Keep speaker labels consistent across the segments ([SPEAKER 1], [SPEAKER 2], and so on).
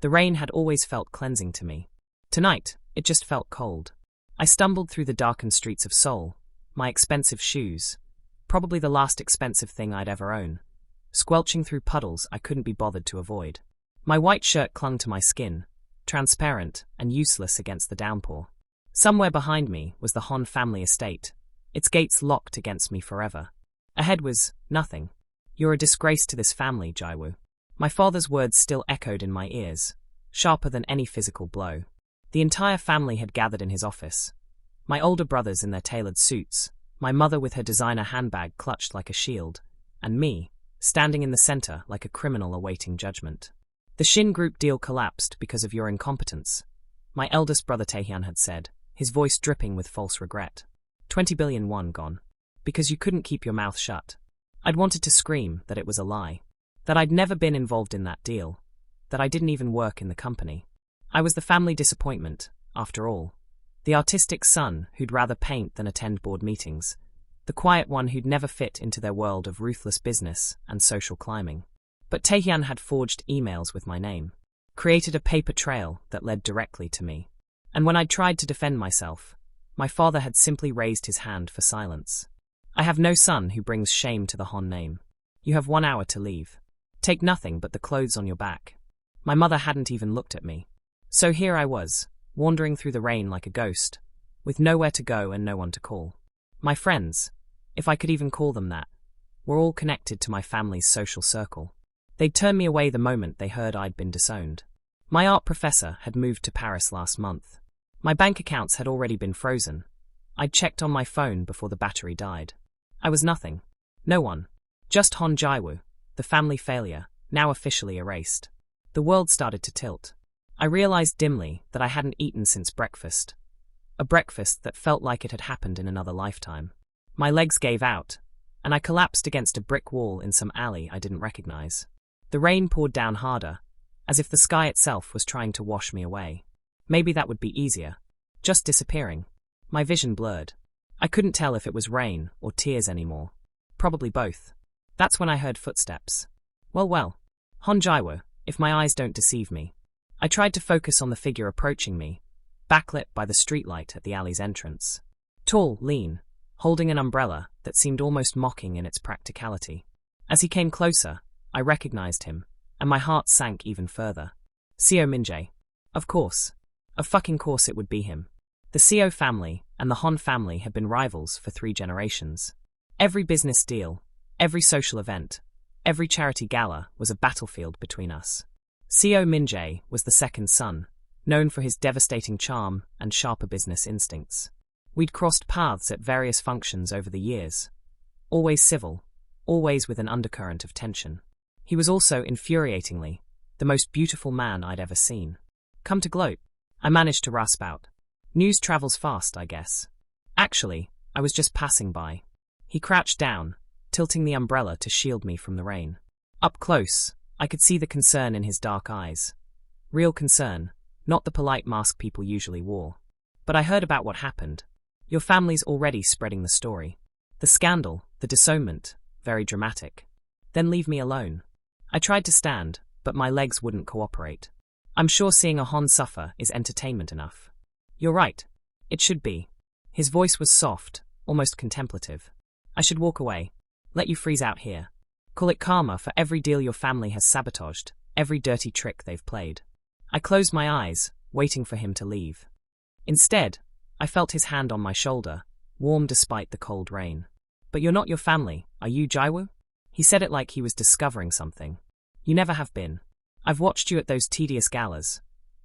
[SPEAKER 1] The rain had always felt cleansing to me. Tonight, it just felt cold. I stumbled through the darkened streets of Seoul, my expensive shoes, probably the last expensive thing I'd ever own, squelching through puddles I couldn't be bothered to avoid. My white shirt clung to my skin, transparent and useless against the downpour. Somewhere behind me was the Han family estate, its gates locked against me forever. Ahead was nothing. You're a disgrace to this family, Jiwoo. My father's words still echoed in my ears, sharper than any physical blow. The entire family had gathered in his office. My older brothers in their tailored suits, my mother with her designer handbag clutched like a shield, and me, standing in the center like a criminal awaiting judgment. The Shin Group deal collapsed because of your incompetence, my eldest brother Taehyun had said, his voice dripping with false regret. 20 billion won gone. Because you couldn't keep your mouth shut. I'd wanted to scream that it was a lie. That I'd never been involved in that deal. That I didn't even work in the company. I was the family disappointment, after all. The artistic son who'd rather paint than attend board meetings. The quiet one who'd never fit into their world of ruthless business and social climbing. But Taehyun had forged emails with my name. Created a paper trail that led directly to me. And when I'd tried to defend myself, my father had simply raised his hand for silence. I have no son who brings shame to the Han name. You have 1 hour to leave. Take nothing but the clothes on your back. My mother hadn't even looked at me. So here I was, wandering through the rain like a ghost, with nowhere to go and no one to call. My friends, if I could even call them that, were all connected to my family's social circle. They'd turn me away the moment they heard I'd been disowned. My art professor had moved to Paris last month. My bank accounts had already been frozen. I'd checked on my phone before the battery died. I was nothing. No one. Just Han Jiwoo, the family failure, now officially erased. The world started to tilt. I realized dimly that I hadn't eaten since breakfast. A breakfast that felt like it had happened in another lifetime. My legs gave out, and I collapsed against a brick wall in some alley I didn't recognize. The rain poured down harder, as if the sky itself was trying to wash me away. Maybe that would be easier. Just disappearing. My vision blurred. I couldn't tell if it was rain or tears anymore. Probably both. That's when I heard footsteps. Well, Han Jiwoo, if my eyes don't deceive me. I tried to focus on the figure approaching me, backlit by the streetlight at the alley's entrance. Tall, lean, holding an umbrella that seemed almost mocking in its practicality. As he came closer, I recognized him, and my heart sank even further. Seo Minjae. Of course. Of fucking course it would be him. The Seo family and the Han family had been rivals for 3 generations. Every business deal, every social event, every charity gala was a battlefield between us. Seo Minjae was the second son, known for his devastating charm and sharper business instincts. We'd crossed paths at various functions over the years. Always civil, always with an undercurrent of tension. He was also, infuriatingly, the most beautiful man I'd ever seen. Come to gloat, I managed to rasp out. News travels fast, I guess. Actually, I was just passing by. He crouched down, tilting the umbrella to shield me from the rain. Up close, I could see the concern in his dark eyes. Real concern, not the polite mask people usually wore. But I heard about what happened. Your family's already spreading the story. The scandal, the disownment, very dramatic. Then leave me alone. I tried to stand, but my legs wouldn't cooperate. I'm sure seeing a Han suffer is entertainment enough. You're right. It should be. His voice was soft, almost contemplative. I should walk away. Let you freeze out here. Call it karma for every deal your family has sabotaged, every dirty trick they've played. I closed my eyes, waiting for him to leave. Instead, I felt his hand on my shoulder, warm despite the cold rain. But you're not your family, are you, Jiwoo? He said it like he was discovering something. You never have been. I've watched you at those tedious galas.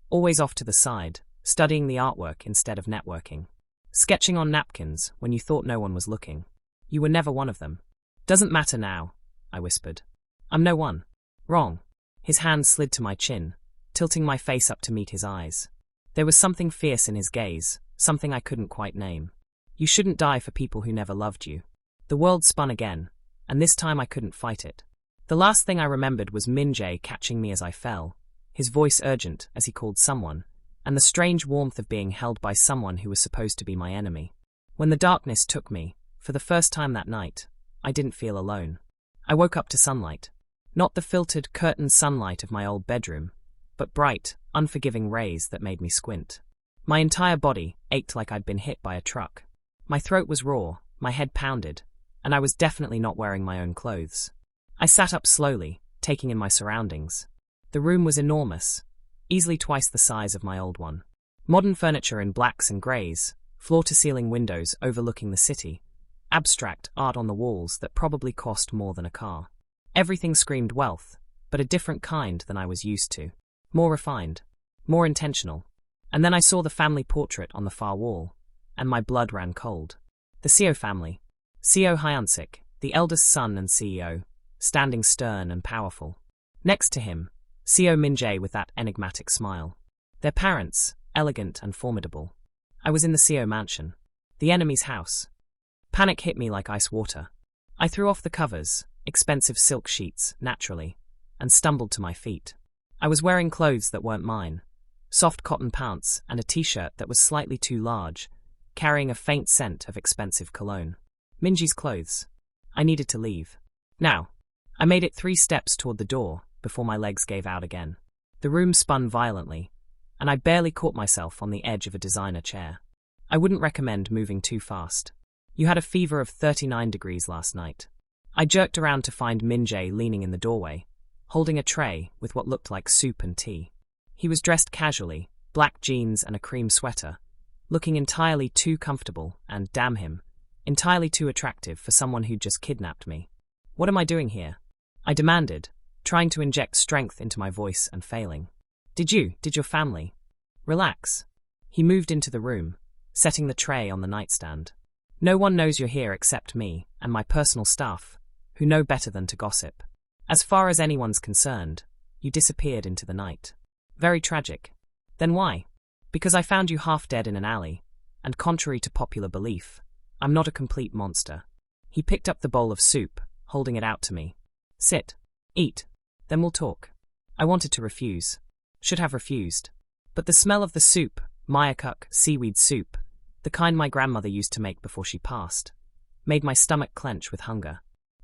[SPEAKER 1] Always off to the side, studying the artwork instead of networking. Sketching on napkins when you thought no one was looking. You were never one of them. Doesn't matter now, I whispered. I'm no one. Wrong. His hand slid to my chin, tilting my face up to meet his eyes. There was something fierce in his gaze, something I couldn't quite name. You shouldn't die for people who never loved you. The world spun again, and this time I couldn't fight it. The last thing I remembered was Minjae catching me as I fell, his voice urgent as he called someone, and the strange warmth of being held by someone who was supposed to be my enemy. When the darkness took me, for the first time that night, I didn't feel alone. I woke up to sunlight. Not the filtered, curtained sunlight of my old bedroom, but bright, unforgiving rays that made me squint. My entire body ached like I'd been hit by a truck. My throat was raw, my head pounded, and I was definitely not wearing my own clothes. I sat up slowly, taking in my surroundings. The room was enormous, easily twice the size of my old one. Modern furniture in blacks and greys, floor-to-ceiling windows overlooking the city, abstract art on the walls that probably cost more than a car. Everything screamed wealth, but a different kind than I was used to. More refined, more intentional. And then I saw the family portrait on the far wall, and my blood ran cold. The Seo family. Seo Hyunsik, the eldest son and CEO, standing stern and powerful. Next to him, Seo Minjae with that enigmatic smile. Their parents, elegant and formidable. I was in the Seo mansion. The enemy's house. Panic hit me like ice water. I threw off the covers, expensive silk sheets, naturally, and stumbled to my feet. I was wearing clothes that weren't mine. Soft cotton pants and a t-shirt that was slightly too large, carrying a faint scent of expensive cologne. Minji's clothes. I needed to leave. Now. I made it 3 steps toward the door before my legs gave out again. The room spun violently, and I barely caught myself on the edge of a designer chair. I wouldn't recommend moving too fast. You had a fever of 39 degrees last night. I jerked around to find Minjae leaning in the doorway, holding a tray with what looked like soup and tea. He was dressed casually, black jeans and a cream sweater, looking entirely too comfortable and, damn him, entirely too attractive for someone who'd just kidnapped me. What am I doing here? I demanded, trying to inject strength into my voice and failing. Did your family? Relax. He moved into the room, setting the tray on the nightstand. No one knows you're here except me and my personal staff, who know better than to gossip. As far as anyone's concerned, you disappeared into the night. Very tragic. Then why? Because I found you half dead in an alley, and contrary to popular belief, I'm not a complete monster. He picked up the bowl of soup, holding it out to me. Sit. Eat. Then we'll talk. I wanted to refuse. Should have refused. But the smell of the soup, miyakuk seaweed soup, the kind my grandmother used to make before she passed, made my stomach clench with hunger.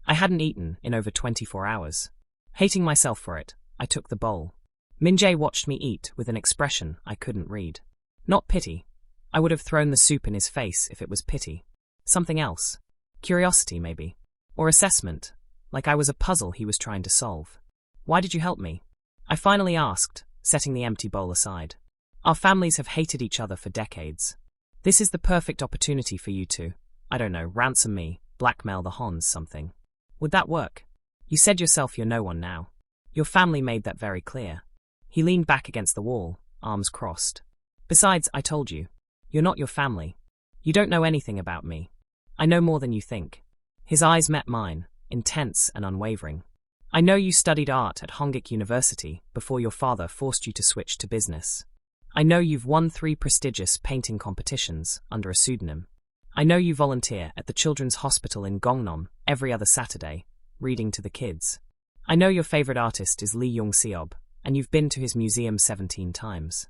[SPEAKER 1] I hadn't eaten in over 24 hours. Hating myself for it, I took the bowl. Minjae watched me eat with an expression I couldn't read. Not pity. I would have thrown the soup in his face if it was pity. Something else. Curiosity, maybe. Or assessment, like I was a puzzle he was trying to solve. Why did you help me? I finally asked, setting the empty bowl aside. Our families have hated each other for decades. This is the perfect opportunity for you to, I don't know, ransom me, blackmail the Hans something. Would that work? You said yourself you're no one now. Your family made that very clear. He leaned back against the wall, arms crossed. Besides, I told you, you're not your family. You don't know anything about me. I know more than you think. His eyes met mine, intense and unwavering. I know you studied art at Hongik University before your father forced you to switch to business. I know you've won 3 prestigious painting competitions under a pseudonym. I know you volunteer at the Children's Hospital in Gongnom every other Saturday, reading to the kids. I know your favorite artist is Lee Young-seob, and you've been to his museum 17 times.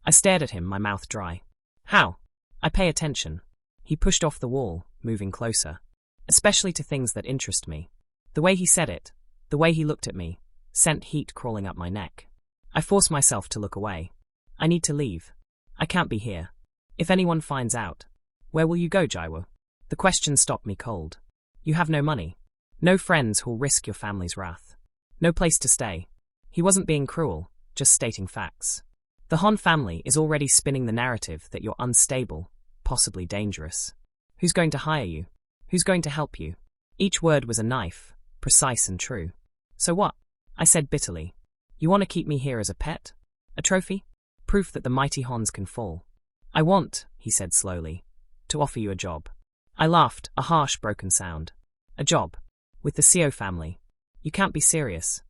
[SPEAKER 1] I stared at him, my mouth dry. How? I pay attention. He pushed off the wall, moving closer. Especially to things that interest me. The way he said it, the way he looked at me, sent heat crawling up my neck. I forced myself to look away. I need to leave. I can't be here. If anyone finds out, where will you go, Jiwoo? The question stopped me cold. You have no money. No friends who'll risk your family's wrath. No place to stay. He wasn't being cruel, just stating facts. The Han family is already spinning the narrative that you're unstable, possibly dangerous. Who's going to hire you? Who's going to help you? Each word was a knife, precise and true. So what? I said bitterly. You want to keep me here as a pet? A trophy? Proof that the mighty Hans can fall. I want, he said slowly, to offer you a job. I laughed, a harsh, broken sound. A job. With the Seo family. You can't be serious.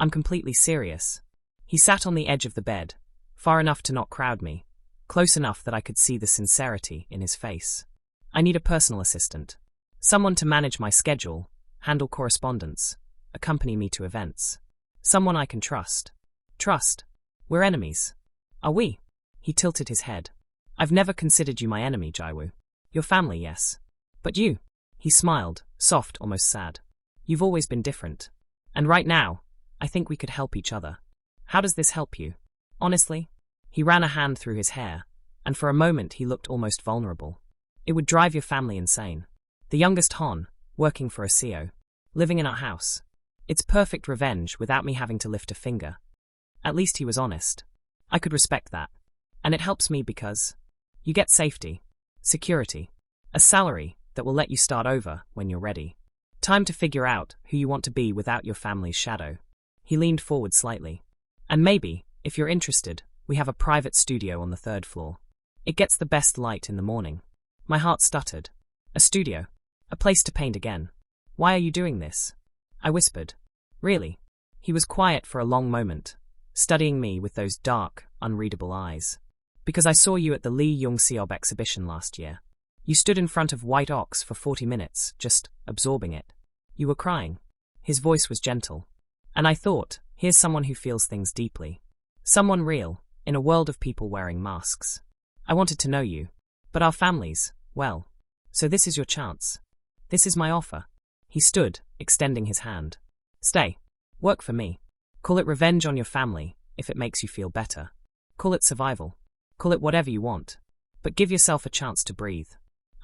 [SPEAKER 1] I'm completely serious. He sat on the edge of the bed, far enough to not crowd me, close enough that I could see the sincerity in his face. I need a personal assistant. Someone to manage my schedule, handle correspondence, accompany me to events. Someone I can trust. Trust? We're enemies. Are we? He tilted his head. I've never considered you my enemy, Jiwoo. Your family, yes. But you? He smiled, soft, almost sad. You've always been different. And right now, I think we could help each other. How does this help you? Honestly? He ran a hand through his hair, and for a moment he looked almost vulnerable. It would drive your family insane. The youngest Han, working for a Seo, living in our house. It's perfect revenge without me having to lift a finger. At least he was honest. I could respect that. And it helps me because you get safety, security, a salary that will let you start over when you're ready. Time to figure out who you want to be without your family's shadow. He leaned forward slightly. And maybe, if you're interested, we have a private studio on the 3rd floor. It gets the best light in the morning. My heart stuttered. A studio. A place to paint again. Why are you doing this? I whispered. Really? He was quiet for a long moment, studying me with those dark, unreadable eyes. Because I saw you at the Lee Young-seob exhibition last year. You stood in front of White Ox for 40 minutes, just absorbing it. You were crying. His voice was gentle. And I thought, here's someone who feels things deeply. Someone real, in a world of people wearing masks. I wanted to know you. But our families, well. So this is your chance. This is my offer. He stood, extending his hand. Stay. Work for me. Call it revenge on your family, if it makes you feel better. Call it survival. Call it whatever you want. But give yourself a chance to breathe.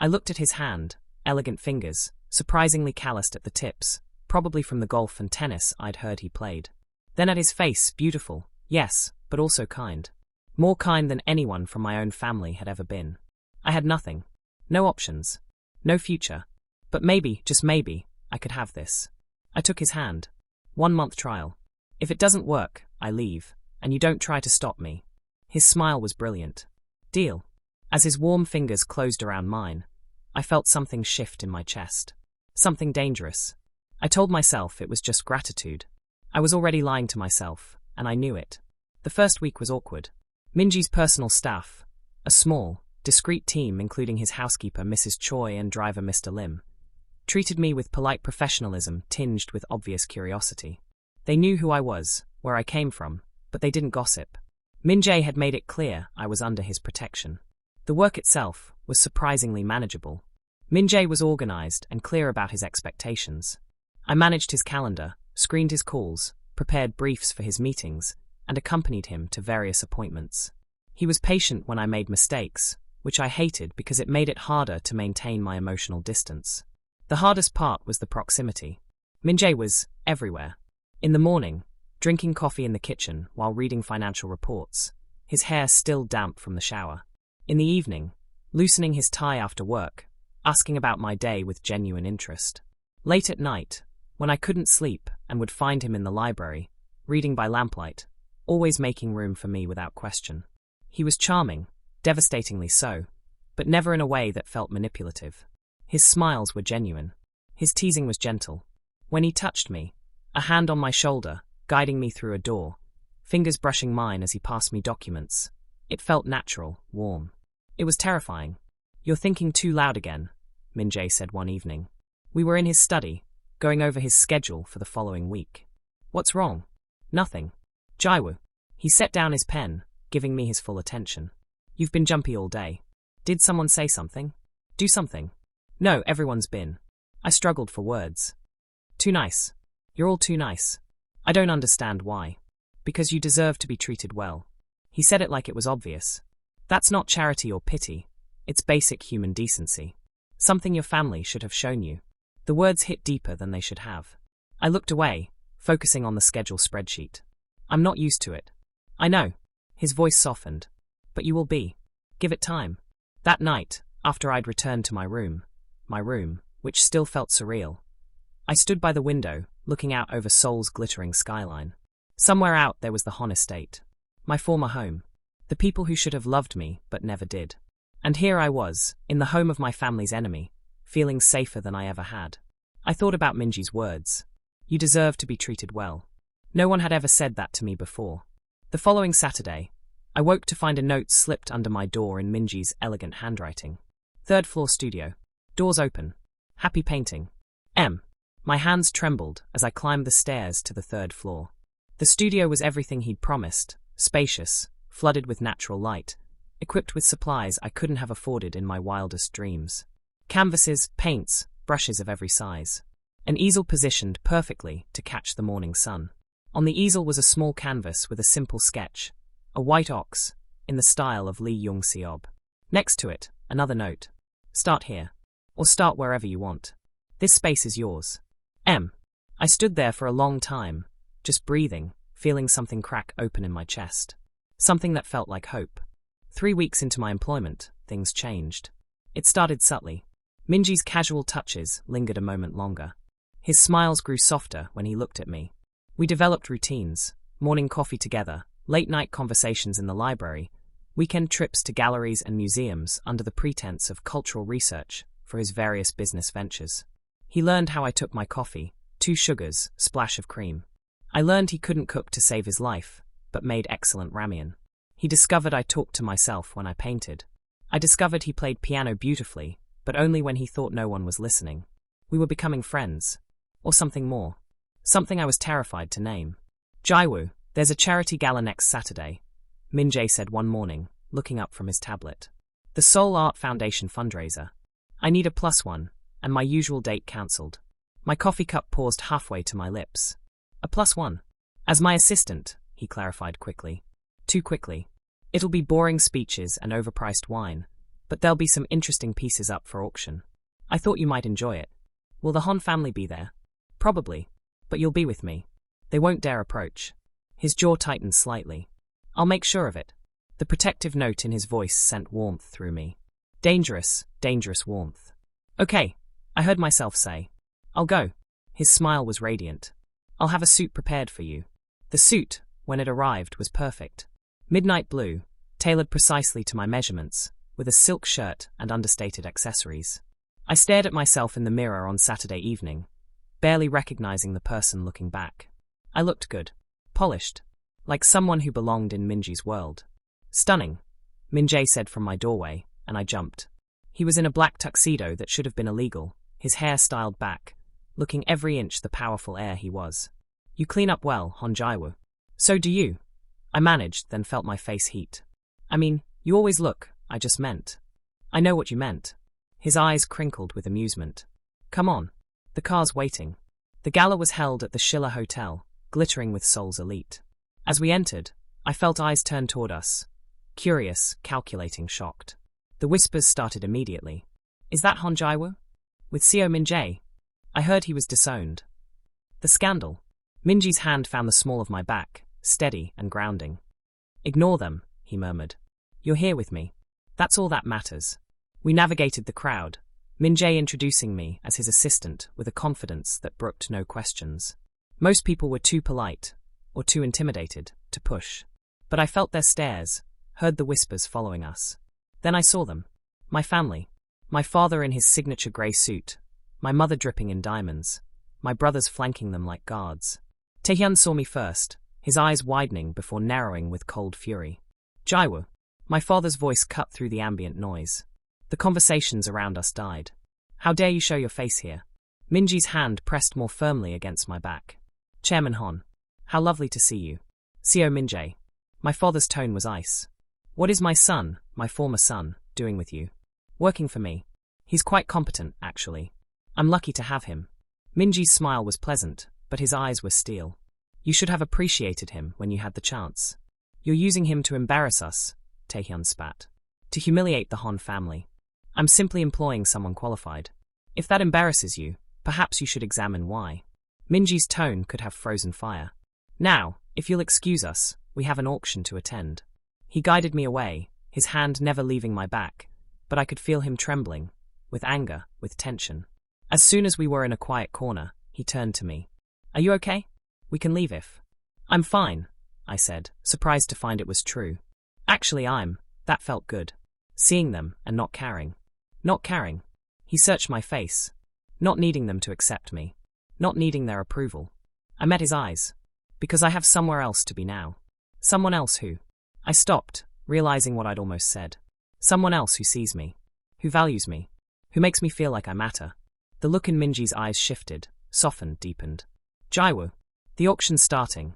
[SPEAKER 1] I looked at his hand, elegant fingers, surprisingly calloused at the tips, probably from the golf and tennis I'd heard he played. Then at his face, beautiful, yes, but also kind. More kind than anyone from my own family had ever been. I had nothing. No options. No future. But maybe, just maybe, I could have this. I took his hand. 1-month trial. If it doesn't work, I leave, and you don't try to stop me. His smile was brilliant. Deal. As his warm fingers closed around mine, I felt something shift in my chest. Something dangerous. I told myself it was just gratitude. I was already lying to myself, and I knew it. The first week was awkward. Minji's personal staff, a small, discreet team including his housekeeper Mrs. Choi and driver Mr. Lim, treated me with polite professionalism tinged with obvious curiosity. They knew who I was, where I came from, but they didn't gossip. Minjae had made it clear I was under his protection. The work itself was surprisingly manageable. Minjae was organized and clear about his expectations. I managed his calendar, screened his calls, prepared briefs for his meetings, and accompanied him to various appointments. He was patient when I made mistakes, which I hated because it made it harder to maintain my emotional distance. The hardest part was the proximity. Minjae was everywhere. In the morning, drinking coffee in the kitchen while reading financial reports, his hair still damp from the shower. In the evening, loosening his tie after work, asking about my day with genuine interest. Late at night, when I couldn't sleep and would find him in the library, reading by lamplight, always making room for me without question. He was charming, devastatingly so, but never in a way that felt manipulative. His smiles were genuine. His teasing was gentle. When he touched me, a hand on my shoulder, guiding me through a door, fingers brushing mine as he passed me documents, it felt natural, warm. It was terrifying. You're thinking too loud again, Minjae said one evening. We were in his study, going over his schedule for the following week. What's wrong? Nothing. Jiwoo. He set down his pen, giving me his full attention. You've been jumpy all day. Did someone say something? Do something. No, everyone's been. I struggled for words. Too nice. You're all too nice. I don't understand why. Because you deserve to be treated well. He said it like it was obvious. That's not charity or pity. It's basic human decency. Something your family should have shown you. The words hit deeper than they should have. I looked away, focusing on the schedule spreadsheet. I'm not used to it. I know. His voice softened. But you will be. Give it time. That night, after I'd returned to my room, which still felt surreal, I stood by the window, looking out over Seoul's glittering skyline. Somewhere out there was the Han estate. My former home. The people who should have loved me, but never did. And here I was, in the home of my family's enemy, feeling safer than I ever had. I thought about Minji's words. You deserve to be treated well. No one had ever said that to me before. The following Saturday, I woke to find a note slipped under my door in Minji's elegant handwriting. 3rd floor studio. Doors open. Happy painting. M. My hands trembled as I climbed the stairs to the 3rd floor. The studio was everything he'd promised, spacious, flooded with natural light, equipped with supplies I couldn't have afforded in my wildest dreams. Canvases, paints, brushes of every size. An easel positioned perfectly to catch the morning sun. On the easel was a small canvas with a simple sketch, a white ox, in the style of Lee Young-seob. Next to it, another note. Start here. Or start wherever you want. This space is yours. I stood there for a long time, just breathing, feeling something crack open in my chest. Something that felt like hope. 3 weeks into my employment, things changed. It started subtly. Minjae's casual touches lingered a moment longer. His smiles grew softer when he looked at me. We developed routines, morning coffee together, late-night conversations in the library, weekend trips to galleries and museums under the pretense of cultural research for his various business ventures. He learned how I took my coffee, 2 sugars, splash of cream. I learned he couldn't cook to save his life, but made excellent ramen. He discovered I talked to myself when I painted. I discovered he played piano beautifully, but only when he thought no one was listening. We were becoming friends. Or something more. Something I was terrified to name. Jiwoo, there's a charity gala next Saturday, Minjae said one morning, looking up from his tablet. The Seoul Art Foundation fundraiser. I need a +1, and my usual date cancelled. My coffee cup paused halfway to my lips. A +1. As my assistant, he clarified quickly. Too quickly. It'll be boring speeches and overpriced wine, but there'll be some interesting pieces up for auction. I thought you might enjoy it. Will the Han family be there? Probably. But you'll be with me. They won't dare approach. His jaw tightened slightly. I'll make sure of it. The protective note in his voice sent warmth through me. Dangerous, dangerous warmth. Okay, I heard myself say. I'll go. His smile was radiant. I'll have a suit prepared for you. The suit, when it arrived, was perfect. Midnight blue, tailored precisely to my measurements, with a silk shirt and understated accessories. I stared at myself in the mirror on Saturday evening, barely recognizing the person looking back. I looked good. Polished. Like someone who belonged in Minjae's world. Stunning, Minjae said from my doorway, and I jumped. He was in a black tuxedo that should have been illegal, his hair styled back, looking every inch the powerful heir he was. You clean up well, Han Jiwoo. So do you. I managed, then felt my face heat. I mean, you always look, I just meant. I know what you meant. His eyes crinkled with amusement. Come on. The car's waiting. The gala was held at the Schiller Hotel, glittering with Seoul's elite. As we entered, I felt eyes turn toward us. Curious, calculating, shocked. The whispers started immediately. Is that Han Jiwoo? With Seo Minjae? I heard he was disowned. The scandal. Minjae's hand found the small of my back, steady and grounding. Ignore them, he murmured. You're here with me. That's all that matters. We navigated the crowd, Minjae introducing me as his assistant with a confidence that brooked no questions. Most people were too polite, or too intimidated, to push. But I felt their stares, heard the whispers following us. Then I saw them. My family. My father in his signature grey suit, my mother dripping in diamonds, my brothers flanking them like guards. Taehyun saw me first, his eyes widening before narrowing with cold fury. Jiwoo. My father's voice cut through the ambient noise. The conversations around us died. How dare you show your face here? Minjae's hand pressed more firmly against my back. Chairman Han. How lovely to see you. Seo Minjae. My father's tone was ice. What is my son, my former son, doing with you? Working for me. He's quite competent, actually. I'm lucky to have him. Minjae's smile was pleasant, but his eyes were steel. You should have appreciated him when you had the chance. You're using him to embarrass us, Taehyun spat. To humiliate the Han family. I'm simply employing someone qualified. If that embarrasses you, perhaps you should examine why. Minjae's tone could have frozen fire. Now, if you'll excuse us, we have an auction to attend. He guided me away, his hand never leaving my back, but I could feel him trembling, with anger, with tension. As soon as we were in a quiet corner, he turned to me. Are you okay? We can leave if. I'm fine, I said, surprised to find it was true. Actually, that felt good. Seeing them and not caring. Not caring. He searched my face. Not needing them to accept me. Not needing their approval. I met his eyes. Because I have somewhere else to be now. Someone else who. I stopped, realizing what I'd almost said. Someone else who sees me. Who values me. Who makes me feel like I matter. The look in Minjae's eyes shifted, softened, deepened. Jiwoo. The auction's starting,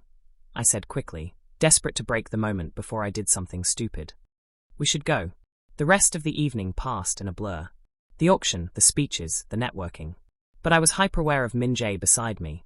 [SPEAKER 1] I said quickly, desperate to break the moment before I did something stupid. We should go. The rest of the evening passed in a blur. The auction, the speeches, the networking. But I was hyper-aware of Minjae beside me.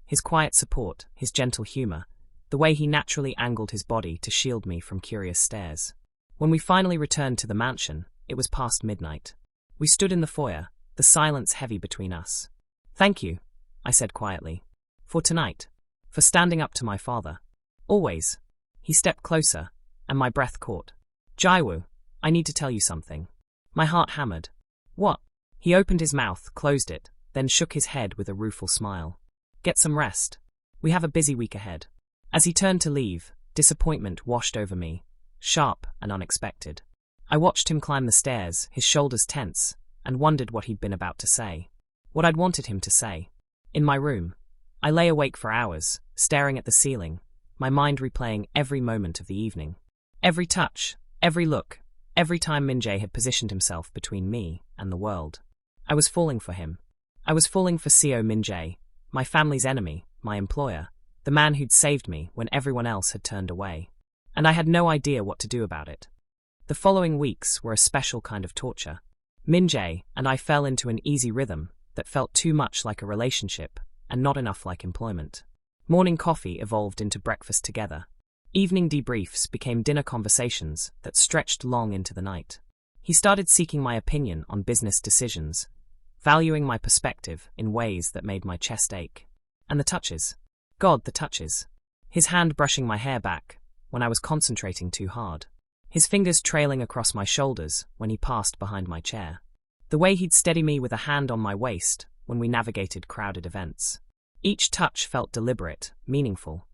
[SPEAKER 1] His quiet support, his gentle humor, the way he naturally angled his body to shield me from curious stares. When we finally returned to the mansion, it was past midnight. We stood in the foyer, the silence heavy between us. "Thank you," I said quietly. "For tonight. For standing up to my father. Always." He stepped closer, and my breath caught. "Jiwoo, I need to tell you something." My heart hammered. "What?" He opened his mouth, closed it, then shook his head with a rueful smile. "Get some rest. We have a busy week ahead." As he turned to leave, disappointment washed over me, sharp and unexpected. I watched him climb the stairs, his shoulders tense, and wondered what he'd been about to say. What I'd wanted him to say. In my room, I lay awake for hours, staring at the ceiling, my mind replaying every moment of the evening. Every touch, every look, every time Minjae had positioned himself between me and the world. I was falling for him. I was falling for Seo Minjae, my family's enemy, my employer, the man who'd saved me when everyone else had turned away. And I had no idea what to do about it. The following weeks were a special kind of torture. Minjae and I fell into an easy rhythm that felt too much like a relationship and not enough like employment. Morning coffee evolved into breakfast together. Evening debriefs became dinner conversations that stretched long into the night. He started seeking my opinion on business decisions, valuing my perspective in ways that made my chest ache. And the touches. God, the touches. His hand brushing my hair back when I was concentrating too hard. His fingers trailing across my shoulders when he passed behind my chair. The way he'd steady me with a hand on my waist when we navigated crowded events. Each touch felt deliberate, meaningful,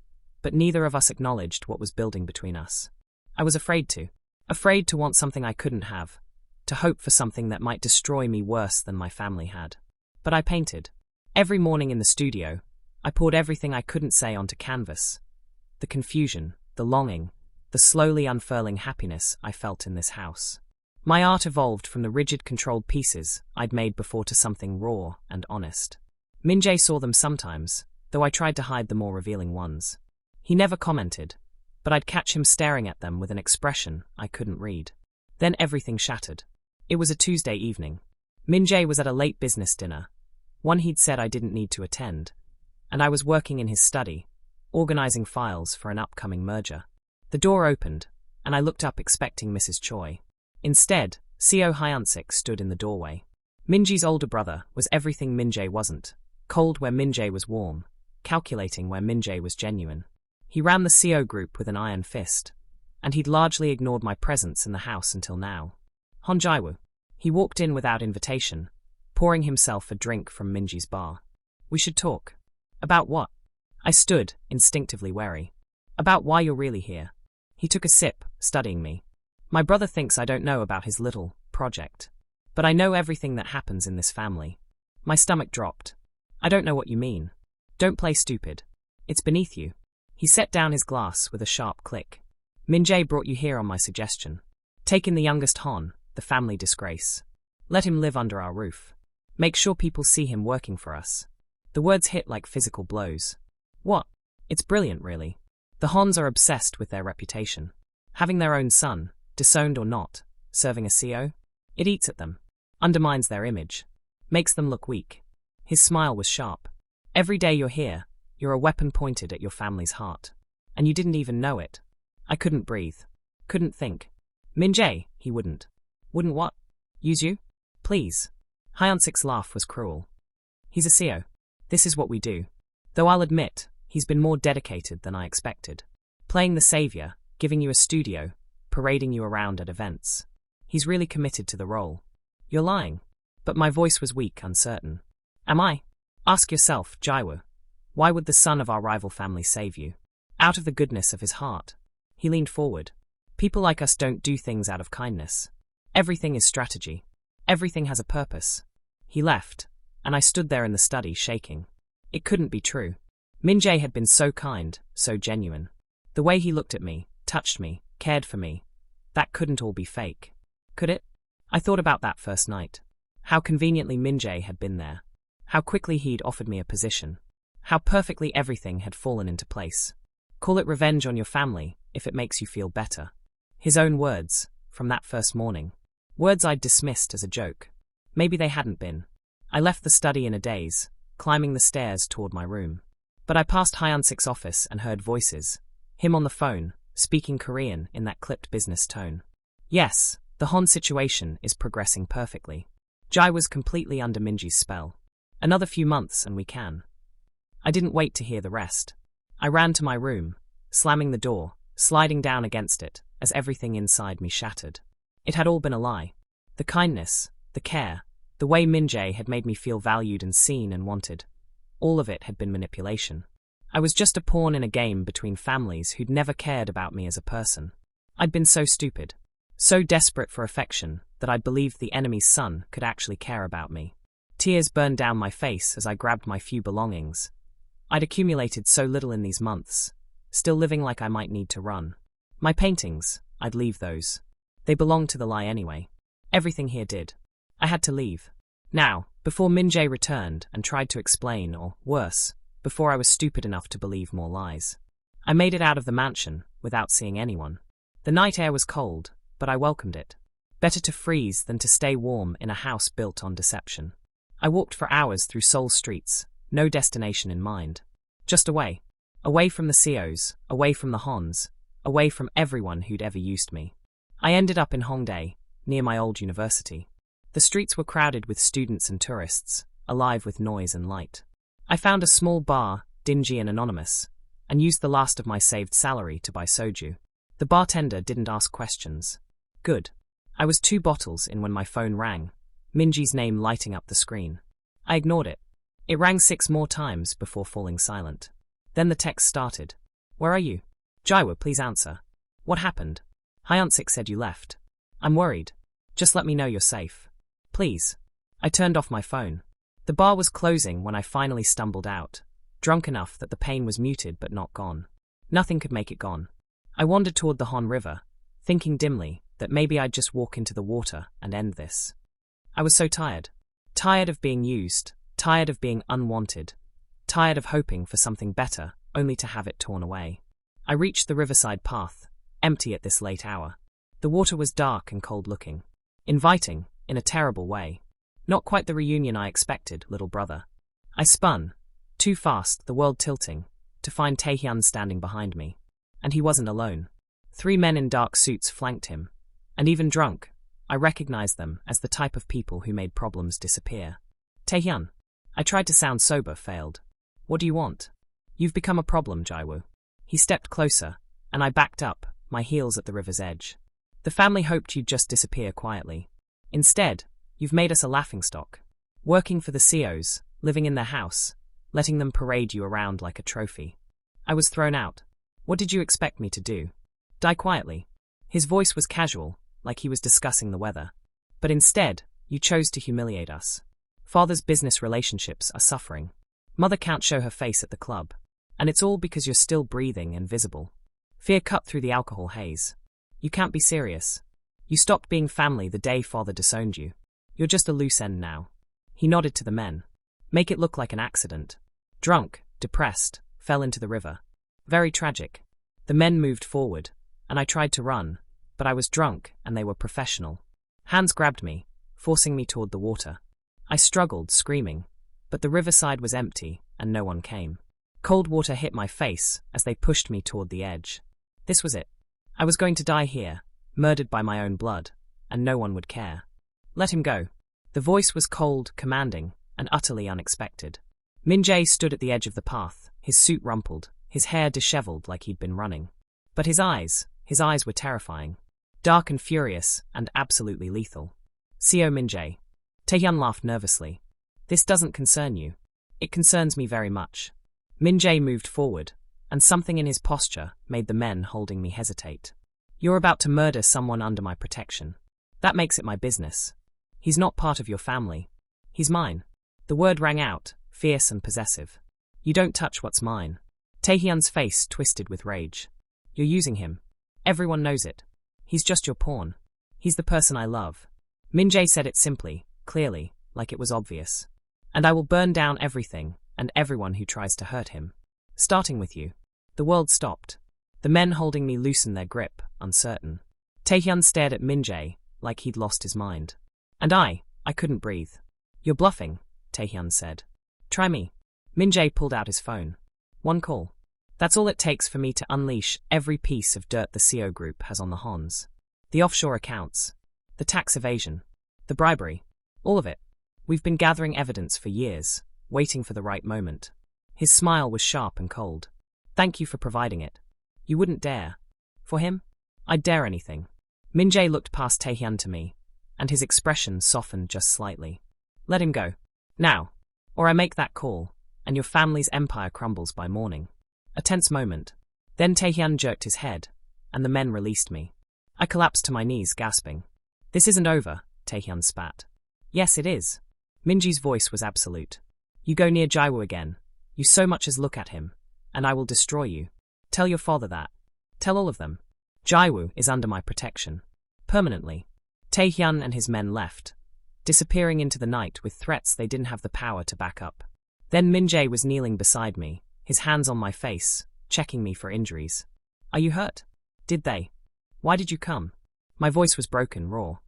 [SPEAKER 1] but neither of us acknowledged what was building between us. I was afraid to. Afraid to want something I couldn't have, to hope for something that might destroy me worse than my family had. But I painted. Every morning in the studio, I poured everything I couldn't say onto canvas. The confusion, the longing, the slowly unfurling happiness I felt in this house. My art evolved from the rigid, controlled pieces I'd made before to something raw and honest. Minjae saw them sometimes, though I tried to hide the more revealing ones. He never commented, but I'd catch him staring at them with an expression I couldn't read. Then everything shattered. It was a Tuesday evening. Minjae was at a late business dinner, one he'd said I didn't need to attend, and I was working in his study, organizing files for an upcoming merger. The door opened, and I looked up expecting Mrs. Choi. Instead, Seo Hyunsik stood in the doorway. Minjae's older brother was everything Minjae wasn't, cold where Minjae was warm, calculating where Minjae was genuine. He ran the Seo group with an iron fist, and he'd largely ignored my presence in the house until now. Han Jiwoo. He walked in without invitation, pouring himself a drink from Minjae's bar. "We should talk." "About what?" I stood, instinctively wary. "About why you're really here." He took a sip, studying me. "My brother thinks I don't know about his little project. But I know everything that happens in this family." My stomach dropped. "I don't know what you mean. Don't play stupid. It's beneath you." He set down his glass with a sharp click. "Minjae brought you here on my suggestion. Take in the youngest Han, the family disgrace. Let him live under our roof. Make sure people see him working for us." The words hit like physical blows. "What? It's brilliant, really. The Hans are obsessed with their reputation. Having their own son, disowned or not, serving a Seo, it eats at them, undermines their image, makes them look weak." His smile was sharp. "Every day you're here, you're a weapon pointed at your family's heart. And you didn't even know it." I couldn't breathe. Couldn't think. "Minjae," he wouldn't. "Wouldn't what? Use you? Please." Hyunsik's laugh was cruel. "He's a Seo. This is what we do. Though I'll admit, he's been more dedicated than I expected. Playing the savior, giving you a studio, parading you around at events. He's really committed to the role." "You're lying." But my voice was weak, uncertain. "Am I? Ask yourself, Jiwoo. Why would the son of our rival family save you? Out of the goodness of his heart." He leaned forward. "People like us don't do things out of kindness. Everything is strategy. Everything has a purpose." He left, and I stood there in the study, shaking. It couldn't be true. Minjae had been so kind, so genuine. The way he looked at me, touched me, cared for me. That couldn't all be fake. Could it? I thought about that first night. How conveniently Minjae had been there. How quickly he'd offered me a position. How perfectly everything had fallen into place. Call it revenge on your family, if it makes you feel better. His own words, from that first morning. Words I'd dismissed as a joke. Maybe they hadn't been. I left the study in a daze, climbing the stairs toward my room. But I passed Hyun-sik's office and heard voices. Him on the phone, speaking Korean in that clipped business tone. Yes, the Han situation is progressing perfectly. Jai was completely under Minjae's spell. Another few months and we can. I didn't wait to hear the rest. I ran to my room, slamming the door, sliding down against it, as everything inside me shattered. It had all been a lie. The kindness, the care, the way Minjae had made me feel valued and seen and wanted. All of it had been manipulation. I was just a pawn in a game between families who'd never cared about me as a person. I'd been so stupid, so desperate for affection, that I'd believed the enemy's son could actually care about me. Tears burned down my face as I grabbed my few belongings. I'd accumulated so little in these months, still living like I might need to run. My paintings, I'd leave those. They belonged to the lie anyway. Everything here did. I had to leave. Now, before Minjae returned and tried to explain, or worse, before I was stupid enough to believe more lies. I made it out of the mansion without seeing anyone. The night air was cold, but I welcomed it. Better to freeze than to stay warm in a house built on deception. I walked for hours through Seoul streets, no destination in mind. Just away. Away from the Seos, away from the Hans, away from everyone who'd ever used me. I ended up in Hongdae, near my old university. The streets were crowded with students and tourists, alive with noise and light. I found a small bar, dingy and anonymous, and used the last of my saved salary to buy soju. The bartender didn't ask questions. Good. I was 2 bottles in when my phone rang, Minjae's name lighting up the screen. I ignored it. It rang 6 more times before falling silent. Then the text started. Where are you? Jiwoo, please answer. What happened? Hyun-sik said you left. I'm worried. Just let me know you're safe. Please. I turned off my phone. The bar was closing when I finally stumbled out, drunk enough that the pain was muted but not gone. Nothing could make it gone. I wandered toward the Han River, thinking dimly that maybe I'd just walk into the water and end this. I was so tired. Tired of being used, tired of being unwanted, tired of hoping for something better, only to have it torn away. I reached the riverside path, empty at this late hour. The water was dark and cold-looking. Inviting, in a terrible way. Not quite the reunion I expected, little brother. I spun, too fast, the world tilting, to find Taehyun standing behind me. And he wasn't alone. 3 men in dark suits flanked him. And even drunk, I recognized them as the type of people who made problems disappear. Taehyun. I tried to sound sober, failed. What do you want? You've become a problem, Jiwoo. He stepped closer, and I backed up, my heels at the river's edge. The family hoped you'd just disappear quietly. Instead, you've made us a laughingstock. Working for the Seos, living in their house, letting them parade you around like a trophy. I was thrown out. What did you expect me to do? Die quietly? His voice was casual, like he was discussing the weather. But instead, you chose to humiliate us. Father's business relationships are suffering. Mother can't show her face at the club. And it's all because you're still breathing and visible. Fear cut through the alcohol haze. You can't be serious. You stopped being family the day father disowned you. You're just a loose end now. He nodded to the men. Make it look like an accident. Drunk, depressed, fell into the river. Very tragic. The men moved forward, and I tried to run, but I was drunk and they were professional. Hands grabbed me, forcing me toward the water. I struggled, screaming, but the riverside was empty and no one came. Cold water hit my face as they pushed me toward the edge. This was it. I was going to die here, murdered by my own blood, and no one would care. Let him go. The voice was cold, commanding, and utterly unexpected. Minjae stood at the edge of the path, his suit rumpled, his hair disheveled like he'd been running. But his eyes were terrifying. Dark and furious, and absolutely lethal. Seo Minjae. Taehyun laughed nervously. This doesn't concern you. It concerns me very much. Minjae moved forward, and something in his posture made the men holding me hesitate. You're about to murder someone under my protection. That makes it my business. He's not part of your family. He's mine. The word rang out, fierce and possessive. You don't touch what's mine. Taehyun's face twisted with rage. You're using him. Everyone knows it. He's just your pawn. He's the person I love. Minjae said it simply, clearly, like it was obvious. And I will burn down everything and everyone who tries to hurt him. Starting with you. The world stopped. The men holding me loosened their grip, uncertain. Taehyun stared at Minjae like he'd lost his mind. And I couldn't breathe. You're bluffing, Taehyun said. Try me. Minjae pulled out his phone. One call. That's all it takes for me to unleash every piece of dirt the Seo group has on the Hans. The offshore accounts. The tax evasion. The bribery. All of it. We've been gathering evidence for years, waiting for the right moment. His smile was sharp and cold. Thank you for providing it. You wouldn't dare. For him? I'd dare anything. Minjae looked past Taehyun to me, and his expression softened just slightly. Let him go. Now. Or I make that call, and your family's empire crumbles by morning. A tense moment. Then Taehyun jerked his head, and the men released me. I collapsed to my knees, gasping. This isn't over, Taehyun spat. Yes, it is. Minji's voice was absolute. You go near Jiwoo again. You so much as look at him, and I will destroy you. Tell your father that. Tell all of them. Jiwoo is under my protection. Permanently. Taehyun and his men left, disappearing into the night with threats they didn't have the power to back up. Then Minjae was kneeling beside me, his hands on my face, checking me for injuries. Are you hurt? Did they? Why did you come? My voice was broken, raw.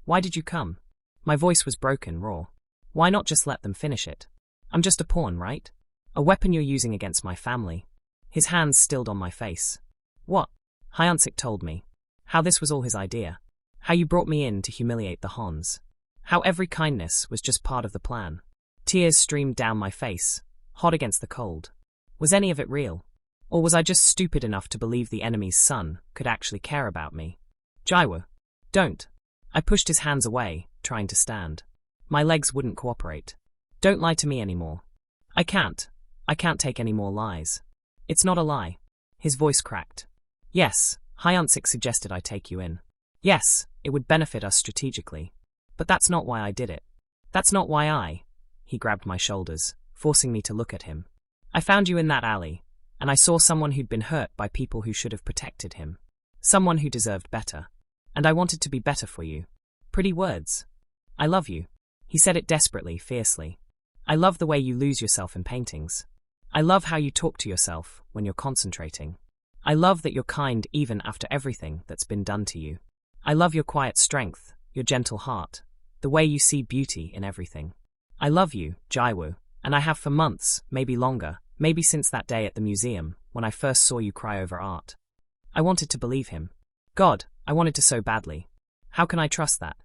[SPEAKER 1] Why did you come? My voice was broken, raw. Why not just let them finish it? I'm just a pawn, right? A weapon you're using against my family. His hands stilled on my face. What? Hyansik told me. How this was all his idea. How you brought me in to humiliate the Hans. How every kindness was just part of the plan. Tears streamed down my face, hot against the cold. Was any of it real? Or was I just stupid enough to believe the enemy's son could actually care about me? Jiwoo. Don't. I pushed his hands away, trying to stand. My legs wouldn't cooperate. Don't lie to me anymore. I can't. I can't take any more lies. It's not a lie. His voice cracked. Yes, Hyansik suggested I take you in. Yes, it would benefit us strategically. But that's not why I did it. That's not why I... He grabbed my shoulders, forcing me to look at him. I found you in that alley, and I saw someone who'd been hurt by people who should have protected him. Someone who deserved better. And I wanted to be better for you. Pretty words. I love you. He said it desperately, fiercely. I love the way you lose yourself in paintings. I love how you talk to yourself when you're concentrating. I love that you're kind even after everything that's been done to you. I love your quiet strength, your gentle heart, the way you see beauty in everything. I love you, Jiwoo, and I have for months, maybe longer, maybe since that day at the museum when I first saw you cry over art. I wanted to believe him. God, I wanted to so badly. How can I trust that?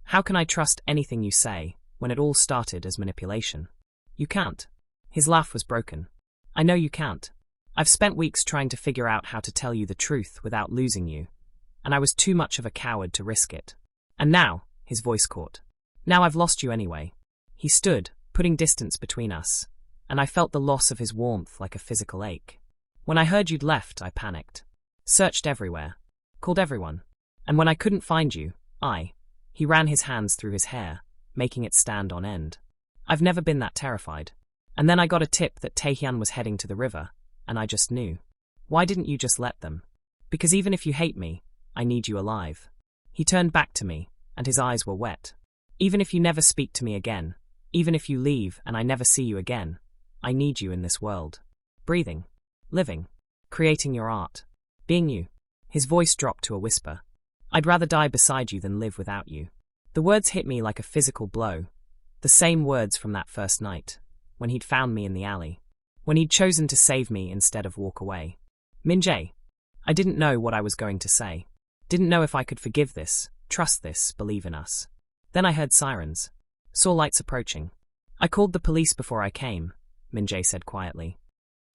[SPEAKER 1] How can I trust anything you say when it all started as manipulation? You can't. His laugh was broken. I know you can't. I've spent weeks trying to figure out how to tell you the truth without losing you, and I was too much of a coward to risk it. And now, his voice caught. Now I've lost you anyway. He stood, putting distance between us, and I felt the loss of his warmth like a physical ache. When I heard you'd left, I panicked. Searched everywhere. Called everyone. And when I couldn't find you, He ran his hands through his hair, making it stand on end. I've never been that terrified. And then I got a tip that Taehyun was heading to the river, and I just knew. Why didn't you just let them? Because even if you hate me, I need you alive. He turned back to me, and his eyes were wet. Even if you never speak to me again, even if you leave and I never see you again, I need you in this world. Breathing. Living. Creating your art. Being you. His voice dropped to a whisper. I'd rather die beside you than live without you. The words hit me like a physical blow. The same words from that first night, when he'd found me in the alley. When he'd chosen to save me instead of walk away. Minjae. I didn't know what I was going to say. Didn't know if I could forgive this, trust this, believe in us. Then I heard sirens. Saw lights approaching. I called the police before I came, Minjae said quietly.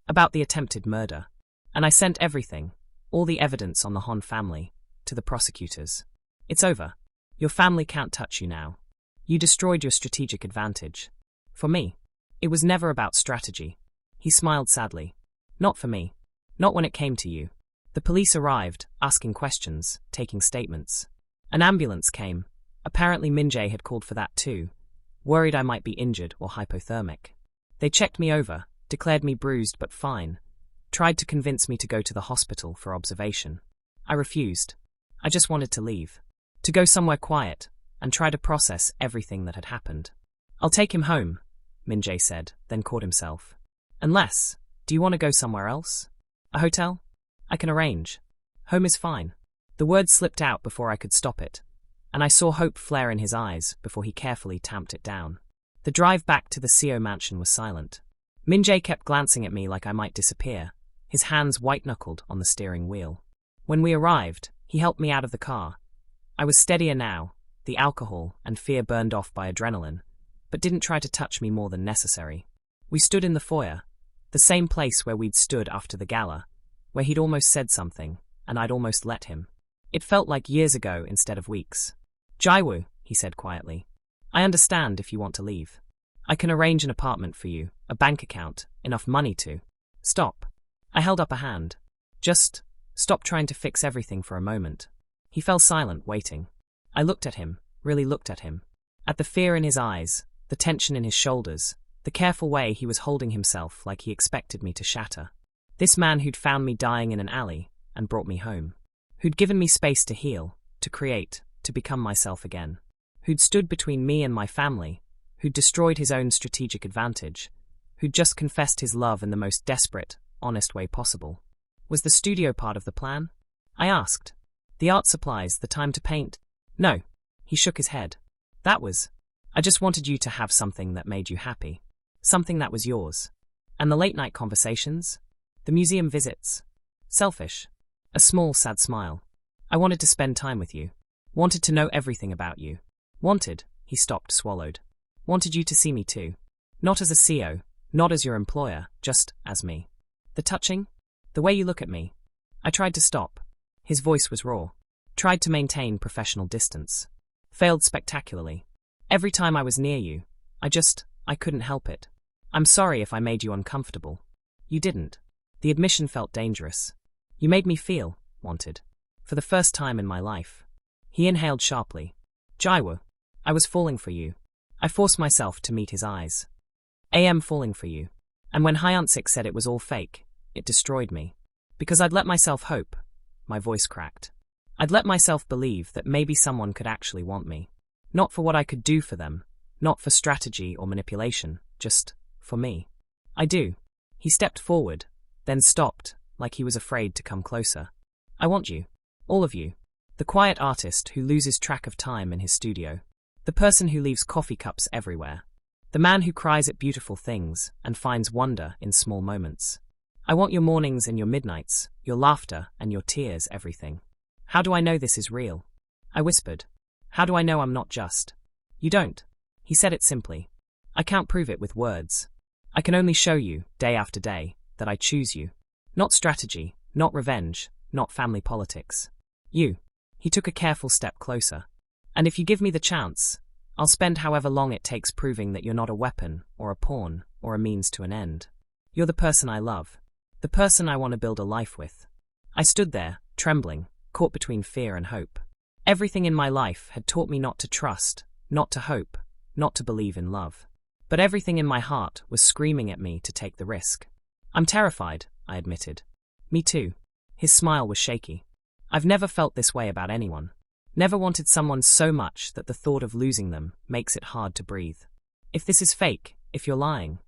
[SPEAKER 1] About the attempted murder. And I sent everything, all the evidence on the Han family, to the prosecutors. It's over. Your family can't touch you now. You destroyed your strategic advantage. For me, it was never about strategy. He smiled sadly. Not for me. Not when it came to you. The police arrived, asking questions, taking statements. An ambulance came. Apparently Minjae had called for that too, worried I might be injured or hypothermic. They checked me over, declared me bruised but fine, tried to convince me to go to the hospital for observation. I refused. I just wanted to leave. To go somewhere quiet, and try to process everything that had happened. I'll take him home, Minjae said, then caught himself. Unless, do you want to go somewhere else? A hotel? I can arrange. Home is fine. The word slipped out before I could stop it, and I saw hope flare in his eyes before he carefully tamped it down. The drive back to the Seo mansion was silent. Minjae kept glancing at me like I might disappear, his hands white-knuckled on the steering wheel. When we arrived, he helped me out of the car. I was steadier now, the alcohol and fear burned off by adrenaline, but didn't try to touch me more than necessary. We stood in the foyer, the same place where we'd stood after the gala, where he'd almost said something, and I'd almost let him. It felt like years ago instead of weeks. Jiwoo, he said quietly. I understand if you want to leave. I can arrange an apartment for you, a bank account, enough money to. Stop. I held up a hand. Just stop trying to fix everything for a moment. He fell silent, waiting. I looked at him, really looked at him. At the fear in his eyes, the tension in his shoulders, the careful way he was holding himself like he expected me to shatter. This man who'd found me dying in an alley and brought me home. Who'd given me space to heal, to create, to become myself again. Who'd stood between me and my family, who'd destroyed his own strategic advantage, who'd just confessed his love in the most desperate, honest way possible. Was the studio part of the plan? I asked. The art supplies, the time to paint? No. He shook his head. That was. I just wanted you to have something that made you happy. Something that was yours. And the late-night conversations? The museum visits? Selfish. A small, sad smile. I wanted to spend time with you. Wanted to know everything about you. Wanted, he stopped, swallowed. Wanted you to see me too. Not as a CEO, not as your employer, just as me. The touching? The way you look at me. I tried to stop. His voice was raw. Tried to maintain professional distance. Failed spectacularly. Every time I was near you, I couldn't help it. I'm sorry if I made you uncomfortable. You didn't. The admission felt dangerous. You made me feel wanted. For the first time in my life. He inhaled sharply. Jiwoo, I was falling for you. I forced myself to meet his eyes. I am falling for you. And when Hyunsik said it was all fake, it destroyed me. Because I'd let myself hope. My voice cracked. I'd let myself believe that maybe someone could actually want me. Not for what I could do for them. Not for strategy or manipulation. Just for me. I do. He stepped forward, then stopped, like he was afraid to come closer. I want you. All of you. The quiet artist who loses track of time in his studio. The person who leaves coffee cups everywhere. The man who cries at beautiful things and finds wonder in small moments. I want your mornings and your midnights, your laughter and your tears, everything. How do I know this is real? I whispered. How do I know I'm not just? You don't. He said it simply. I can't prove it with words. I can only show you, day after day, that I choose you. Not strategy, not revenge, not family politics. You. He took a careful step closer. And if you give me the chance, I'll spend however long it takes proving that you're not a weapon, or a pawn, or a means to an end. You're the person I love. The person I want to build a life with. I stood there, trembling, caught between fear and hope. Everything in my life had taught me not to trust, not to hope, not to believe in love. But everything in my heart was screaming at me to take the risk. I'm terrified, I admitted. Me too. His smile was shaky. I've never felt this way about anyone. Never wanted someone so much that the thought of losing them makes it hard to breathe. If this is fake, if you're lying,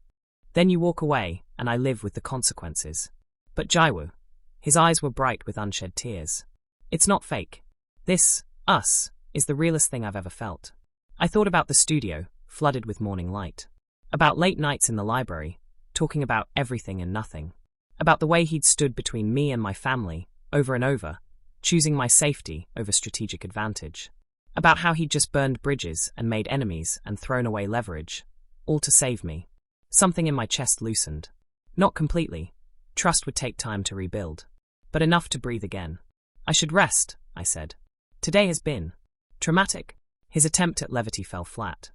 [SPEAKER 1] then you walk away and I live with the consequences. But Jiwoo, his eyes were bright with unshed tears. It's not fake. This, us, is the realest thing I've ever felt. I thought about the studio, flooded with morning light. About late nights in the library, talking about everything and nothing. About the way he'd stood between me and my family, over and over, choosing my safety over strategic advantage. About how he'd just burned bridges and made enemies and thrown away leverage, all to save me. Something in my chest loosened. Not completely. Trust would take time to rebuild. But enough to breathe again. I should rest, I said. Today has been traumatic. His attempt at levity fell flat.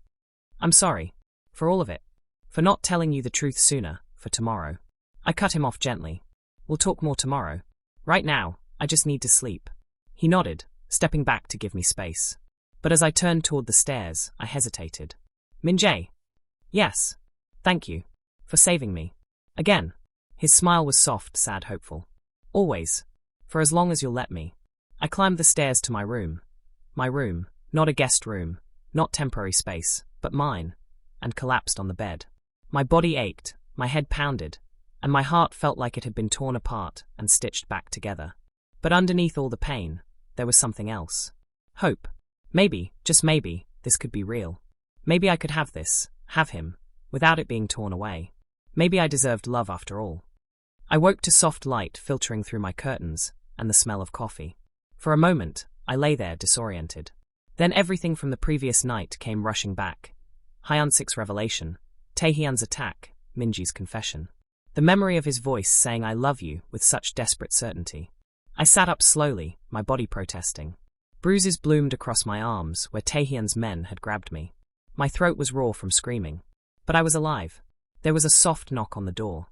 [SPEAKER 1] I'm sorry. For all of it. For not telling you the truth sooner, for tomorrow. I cut him off gently. We'll talk more tomorrow. Right now, I just need to sleep. He nodded, stepping back to give me space. But as I turned toward the stairs, I hesitated. Minjae. Yes. Thank you. For saving me. Again. His smile was soft, sad, hopeful. Always. For as long as you'll let me. I climbed the stairs to my room. My room, not a guest room, not temporary space, but mine, and collapsed on the bed. My body ached, my head pounded, and my heart felt like it had been torn apart and stitched back together. But underneath all the pain, there was something else. Hope. Maybe, just maybe, this could be real. Maybe I could have this, have him, without it being torn away. Maybe I deserved love after all. I woke to soft light filtering through my curtains and the smell of coffee. For a moment, I lay there disoriented. Then everything from the previous night came rushing back. Hyunsik's revelation, Taehyun's attack, Minji's confession. The memory of his voice saying I love you with such desperate certainty. I sat up slowly, my body protesting. Bruises bloomed across my arms where Taehyun's men had grabbed me. My throat was raw from screaming. But I was alive. There was a soft knock on the door.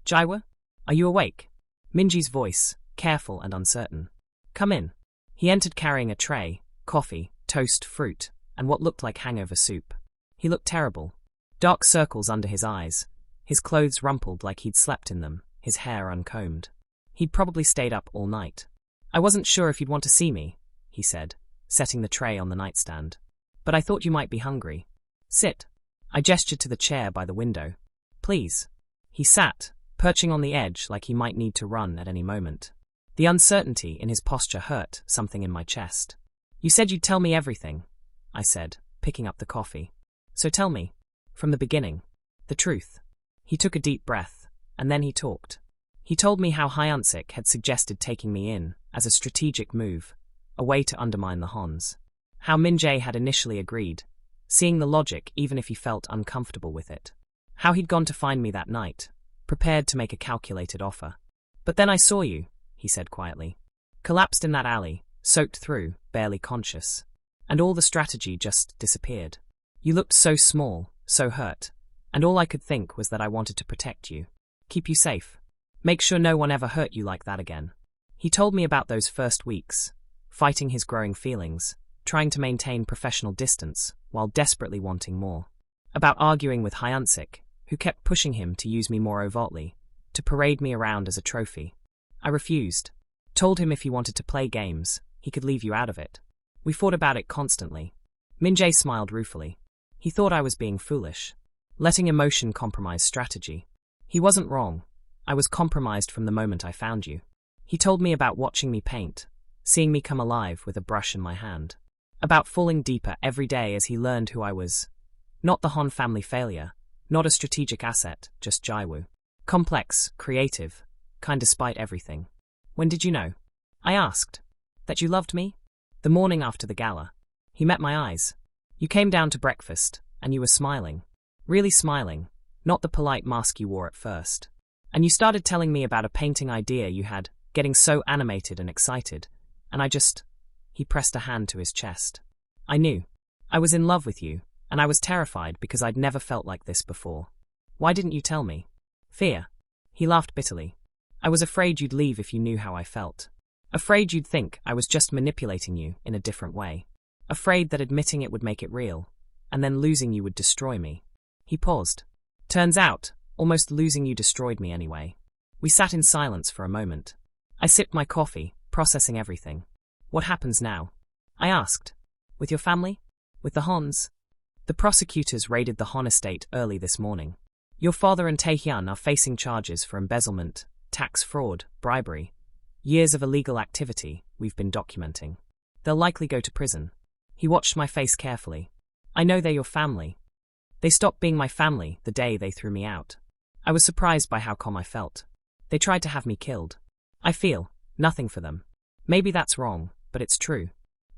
[SPEAKER 1] Jiwoo? Are you awake? Minji's voice, careful and uncertain. Come in. He entered carrying a tray, coffee, toast, fruit, and what looked like hangover soup. He looked terrible. Dark circles under his eyes, his clothes rumpled like he'd slept in them, his hair uncombed. He'd probably stayed up all night. I wasn't sure if you'd want to see me, he said, setting the tray on the nightstand. But I thought you might be hungry. Sit. I gestured to the chair by the window. Please. He sat, perching on the edge like he might need to run at any moment. The uncertainty in his posture hurt something in my chest. You said you'd tell me everything, I said, picking up the coffee. So tell me, from the beginning, the truth. He took a deep breath, and then he talked. He told me how Hyunsik had suggested taking me in as a strategic move, a way to undermine the Hans. How Minjae had initially agreed, seeing the logic even if he felt uncomfortable with it. How he'd gone to find me that night, prepared to make a calculated offer. But then I saw you, he said quietly. Collapsed in that alley, soaked through, barely conscious. And all the strategy just disappeared. You looked so small, so hurt, and all I could think was that I wanted to protect you. Keep you safe. Make sure no one ever hurt you like that again. He told me about those first weeks, fighting his growing feelings, trying to maintain professional distance while desperately wanting more. About arguing with Hyunsik, who kept pushing him to use me more overtly, to parade me around as a trophy. I refused. Told him if he wanted to play games, he could leave you out of it. We fought about it constantly. Minjae smiled ruefully. He thought I was being foolish, letting emotion compromise strategy. He wasn't wrong. I was compromised from the moment I found you. He told me about watching me paint, seeing me come alive with a brush in my hand. About falling deeper every day as he learned who I was. Not the Han family failure, not a strategic asset, just Jiwoo. Complex, creative, kind despite everything. When did you know? I asked. That you loved me? The morning after the gala. He met my eyes. You came down to breakfast, and you were smiling. Really smiling, not the polite mask you wore at first. And you started telling me about a painting idea you had, getting so animated and excited, and he pressed a hand to his chest. I knew. I was in love with you, and I was terrified because I'd never felt like this before. Why didn't you tell me? Fear. He laughed bitterly. I was afraid you'd leave if you knew how I felt. Afraid you'd think I was just manipulating you in a different way. Afraid that admitting it would make it real, and then losing you would destroy me. He paused. Turns out, almost losing you destroyed me anyway. We sat in silence for a moment. I sipped my coffee, processing everything. What happens now? I asked. With your family? With the Hans? The prosecutors raided the Han estate early this morning. Your father and Taehyun are facing charges for embezzlement, tax fraud, bribery. Years of illegal activity we've been documenting. They'll likely go to prison. He watched my face carefully. I know they're your family. They stopped being my family the day they threw me out. I was surprised by how calm I felt. They tried to have me killed. I feel nothing for them. Maybe that's wrong, but it's true.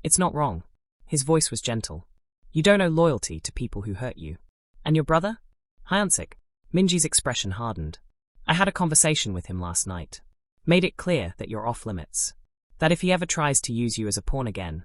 [SPEAKER 1] It's not wrong. His voice was gentle. You don't owe loyalty to people who hurt you. And your brother? Hyunsik. Minji's expression hardened. I had a conversation with him last night. Made it clear that you're off limits. That if he ever tries to use you as a pawn again,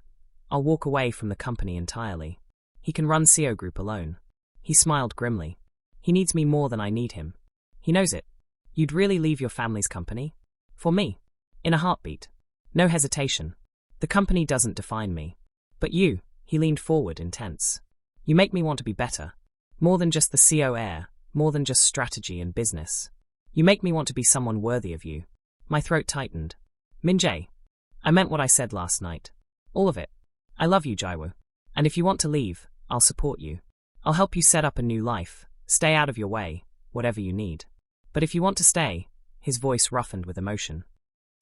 [SPEAKER 1] I'll walk away from the company entirely. He can run Seo Group alone. He smiled grimly. He needs me more than I need him. He knows it. You'd really leave your family's company? For me. In a heartbeat. No hesitation. The company doesn't define me. But you, he leaned forward, intense. You make me want to be better. More than just the Seo heir, more than just strategy and business. You make me want to be someone worthy of you. My throat tightened. Minjae. I meant what I said last night. All of it. I love you, Jiwoo. And if you want to leave, I'll support you. I'll help you set up a new life, stay out of your way, whatever you need. But if you want to stay, his voice roughened with emotion.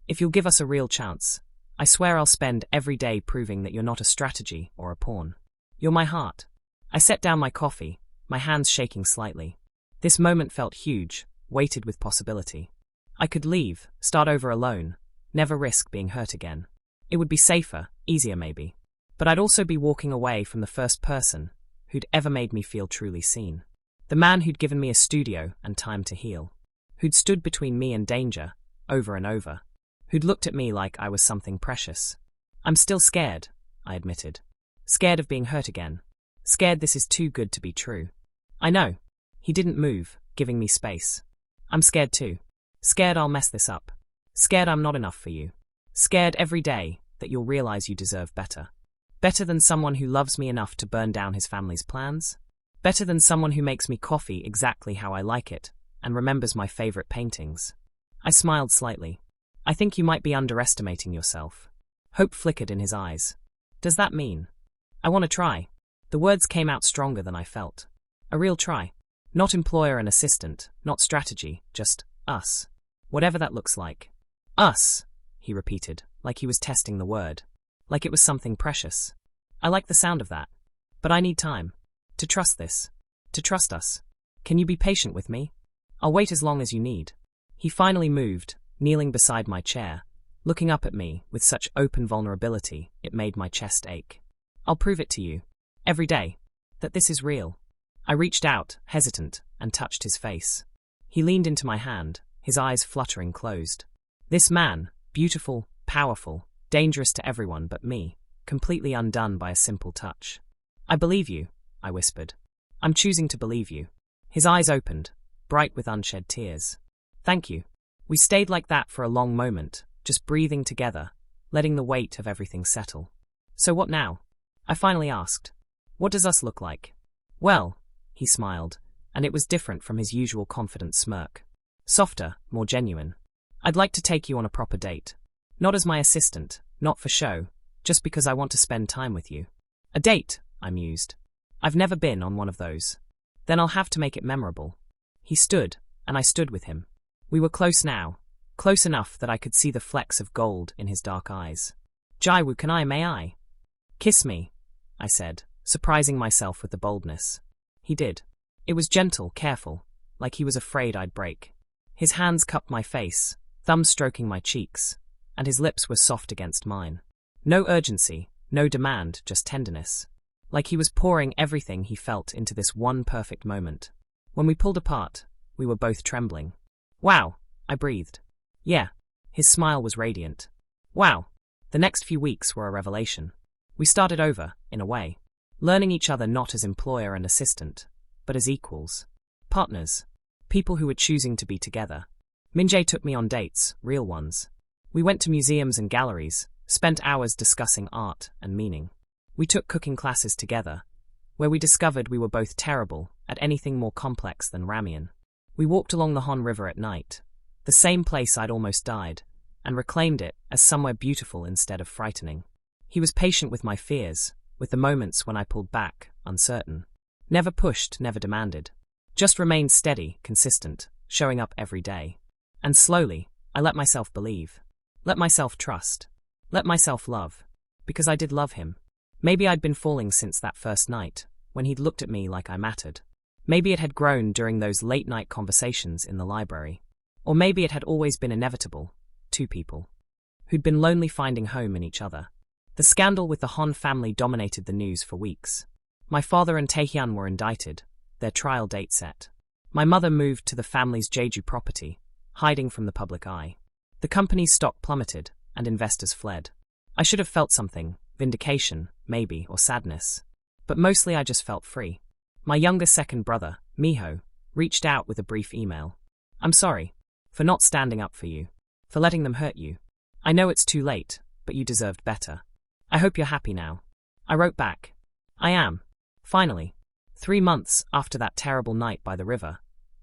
[SPEAKER 1] If you'll give us a real chance, I swear I'll spend every day proving that you're not a strategy or a pawn. You're my heart. I set down my coffee, my hands shaking slightly. This moment felt huge, weighted with possibility. I could leave, start over alone, never risk being hurt again. It would be safer, easier maybe. But I'd also be walking away from the first person who'd ever made me feel truly seen. The man who'd given me a studio and time to heal. Who'd stood between me and danger, over and over. Who'd looked at me like I was something precious. I'm still scared, I admitted. Scared of being hurt again. Scared this is too good to be true. I know. He didn't move, giving me space. I'm scared too. Scared I'll mess this up. Scared I'm not enough for you. Scared every day that you'll realize you deserve better. Better than someone who loves me enough to burn down his family's plans? Better than someone who makes me coffee exactly how I like it and remembers my favorite paintings. I smiled slightly. I think you might be underestimating yourself. Hope flickered in his eyes. Does that mean? I want to try. The words came out stronger than I felt. A real try. Not employer and assistant, not strategy, just us. Whatever that looks like. Us, he repeated, like he was testing the word. Like it was something precious. I like the sound of that. But I need time. To trust this. To trust us. Can you be patient with me? I'll wait as long as you need. He finally moved, kneeling beside my chair, looking up at me with such open vulnerability it made my chest ache. I'll prove it to you. Every day. That this is real. I reached out, hesitant, and touched his face. He leaned into my hand, his eyes fluttering closed. This man, beautiful, powerful, dangerous to everyone but me, completely undone by a simple touch. I believe you, I whispered. I'm choosing to believe you. His eyes opened, bright with unshed tears. Thank you. We stayed like that for a long moment, just breathing together, letting the weight of everything settle. So what now? I finally asked. What does us look like? Well, he smiled, and it was different from his usual confident smirk. Softer, more genuine. I'd like to take you on a proper date. Not as my assistant, not for show, just because I want to spend time with you. A date, I mused. I've never been on one of those. Then I'll have to make it memorable. He stood, and I stood with him. We were close now, close enough that I could see the flecks of gold in his dark eyes. Jiwoo, may I? Kiss me, I said, surprising myself with the boldness. He did. It was gentle, careful, like he was afraid I'd break. His hands cupped my face, thumbs stroking my cheeks, and his lips were soft against mine. No urgency, no demand, just tenderness. Like he was pouring everything he felt into this one perfect moment. When we pulled apart, we were both trembling. Wow, I breathed. Yeah. His smile was radiant. Wow. The next few weeks were a revelation. We started over, in a way. Learning each other not as employer and assistant, but as equals. Partners. People who were choosing to be together. Minjae took me on dates, real ones. We went to museums and galleries, spent hours discussing art and meaning. We took cooking classes together, where we discovered we were both terrible at anything more complex than ramen. We walked along the Han River at night, the same place I'd almost died, and reclaimed it as somewhere beautiful instead of frightening. He was patient with my fears, with the moments when I pulled back, uncertain. Never pushed, never demanded. Just remained steady, consistent, showing up every day. And slowly, I let myself believe. Let myself trust. Let myself love. Because I did love him. Maybe I'd been falling since that first night, when he'd looked at me like I mattered. Maybe it had grown during those late-night conversations in the library. Or maybe it had always been inevitable, two people, who'd been lonely finding home in each other. The scandal with the Han family dominated the news for weeks. My father and Taehyun were indicted, their trial date set. My mother moved to the family's Jeju property, hiding from the public eye. The company's stock plummeted, and investors fled. I should have felt something, vindication, maybe, or sadness. But mostly I just felt free. My younger second brother, Miho, reached out with a brief email. I'm sorry. For not standing up for you. For letting them hurt you. I know it's too late, but you deserved better. I hope you're happy now. I wrote back. I am. Finally. 3 months after that terrible night by the river,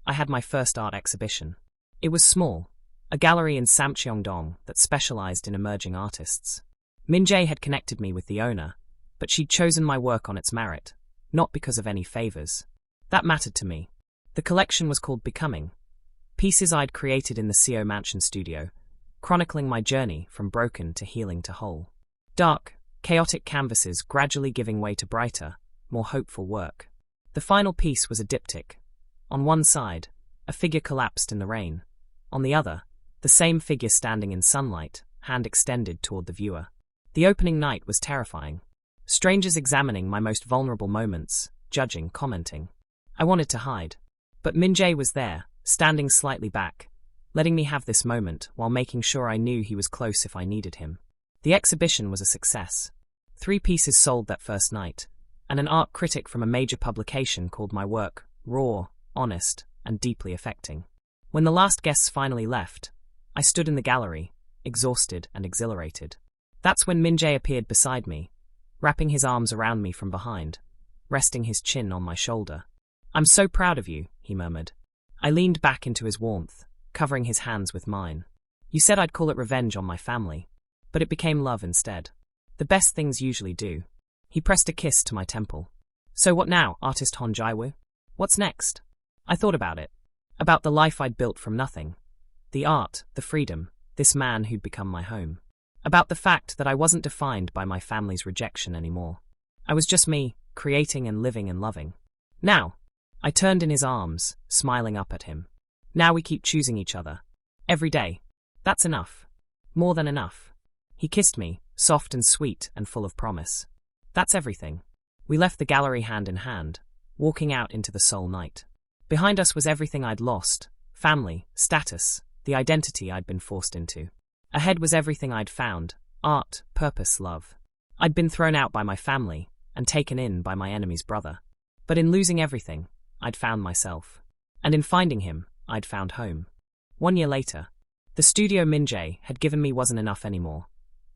[SPEAKER 1] I had my first art exhibition. It was small, a gallery in Samcheong-dong that specialized in emerging artists. Minjae had connected me with the owner, but she'd chosen my work on its merit, not because of any favors. That mattered to me. The collection was called Becoming. Pieces I'd created in the Seo Mansion studio, chronicling my journey from broken to healing to whole. Dark, chaotic canvases gradually giving way to brighter, more hopeful work. The final piece was a diptych. On one side, a figure collapsed in the rain. On the other, the same figure standing in sunlight, hand extended toward the viewer. The opening night was terrifying. Strangers examining my most vulnerable moments, judging, commenting. I wanted to hide. But Minjae was there, standing slightly back, letting me have this moment while making sure I knew he was close if I needed him. The exhibition was a success. 3 pieces sold that first night, and an art critic from a major publication called my work raw, honest, and deeply affecting. When the last guests finally left, I stood in the gallery, exhausted and exhilarated. That's when Minjae appeared beside me, wrapping his arms around me from behind, resting his chin on my shoulder. "I'm so proud of you," he murmured. I leaned back into his warmth, covering his hands with mine. "You said I'd call it revenge on my family, but it became love instead. The best things usually do." He pressed a kiss to my temple. "So what now, artist Han Jiwoo? What's next?" I thought about it. About the life I'd built from nothing. The art, the freedom, this man who'd become my home. About the fact that I wasn't defined by my family's rejection anymore. I was just me, creating and living and loving. Now, I turned in his arms, smiling up at him. Now we keep choosing each other. Every day. That's enough. More than enough. He kissed me, soft and sweet and full of promise. That's everything. We left the gallery hand in hand, walking out into the Seoul night. Behind us was everything I'd lost, family, status, the identity I'd been forced into. Ahead was everything I'd found, art, purpose, love. I'd been thrown out by my family and taken in by my enemy's brother. But in losing everything, I'd found myself. And in finding him, I'd found home. 1 year later, the studio Minjae had given me wasn't enough anymore.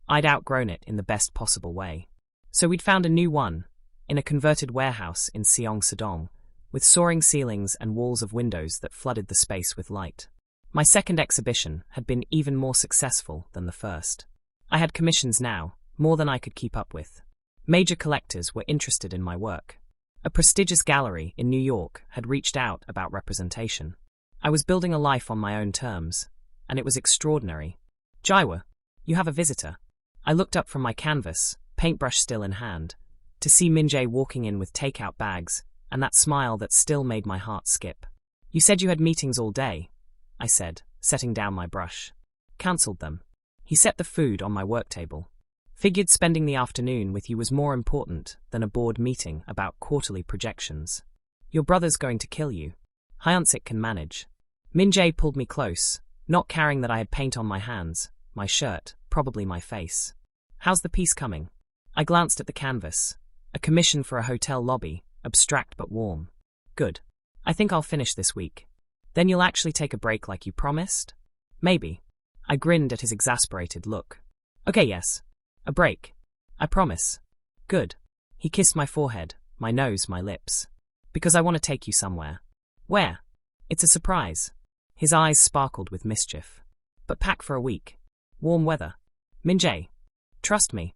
[SPEAKER 1] I'd outgrown it in the best possible way. So we'd found a new one, in a converted warehouse in Seoul, Sedong, with soaring ceilings and walls of windows that flooded the space with light. My second exhibition had been even more successful than the first. I had commissions now, more than I could keep up with. Major collectors were interested in my work. A prestigious gallery in New York had reached out about representation. I was building a life on my own terms, and it was extraordinary. "Jiwoo, you have a visitor." I looked up from my canvas, paintbrush still in hand, to see Minjae walking in with takeout bags, and that smile that still made my heart skip. "You said you had meetings all day," I said, setting down my brush. "Cancelled them." He set the food on my work table. "Figured spending the afternoon with you was more important than a board meeting about quarterly projections. Your brother's going to kill you. Hyunsik can manage." Minjae pulled me close, not caring that I had paint on my hands, my shirt, probably my face. "How's the piece coming?" I glanced at the canvas. A commission for a hotel lobby, abstract but warm. "Good. I think I'll finish this week." "Then you'll actually take a break like you promised?" "Maybe." I grinned at his exasperated look. "Okay, yes. A break. I promise." "Good." He kissed my forehead, my nose, my lips. "Because I want to take you somewhere." "Where?" "It's a surprise." His eyes sparkled with mischief. "But pack for a week. Warm weather." "Minjae. Trust me."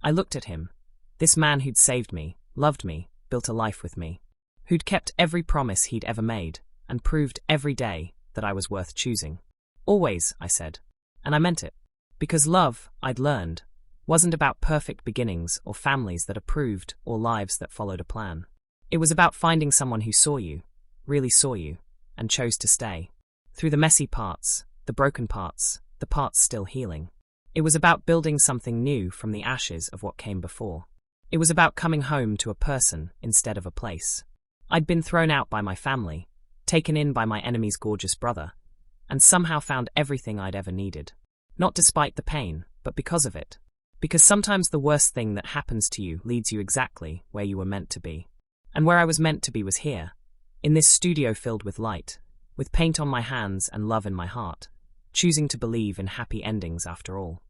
[SPEAKER 1] I looked at him. This man who'd saved me, loved me, built a life with me. Who'd kept every promise he'd ever made, and proved every day that I was worth choosing. "Always," I said. And I meant it. Because love, I'd learned, wasn't about perfect beginnings or families that approved or lives that followed a plan. It was about finding someone who saw you, really saw you, and chose to stay. Through the messy parts, the broken parts, the parts still healing. It was about building something new from the ashes of what came before. It was about coming home to a person instead of a place. I'd been thrown out by my family, taken in by my enemy's gorgeous brother, and somehow found everything I'd ever needed. Not despite the pain, but because of it. Because sometimes the worst thing that happens to you leads you exactly where you were meant to be. And where I was meant to be was here, in this studio filled with light, with paint on my hands and love in my heart, choosing to believe in happy endings after all.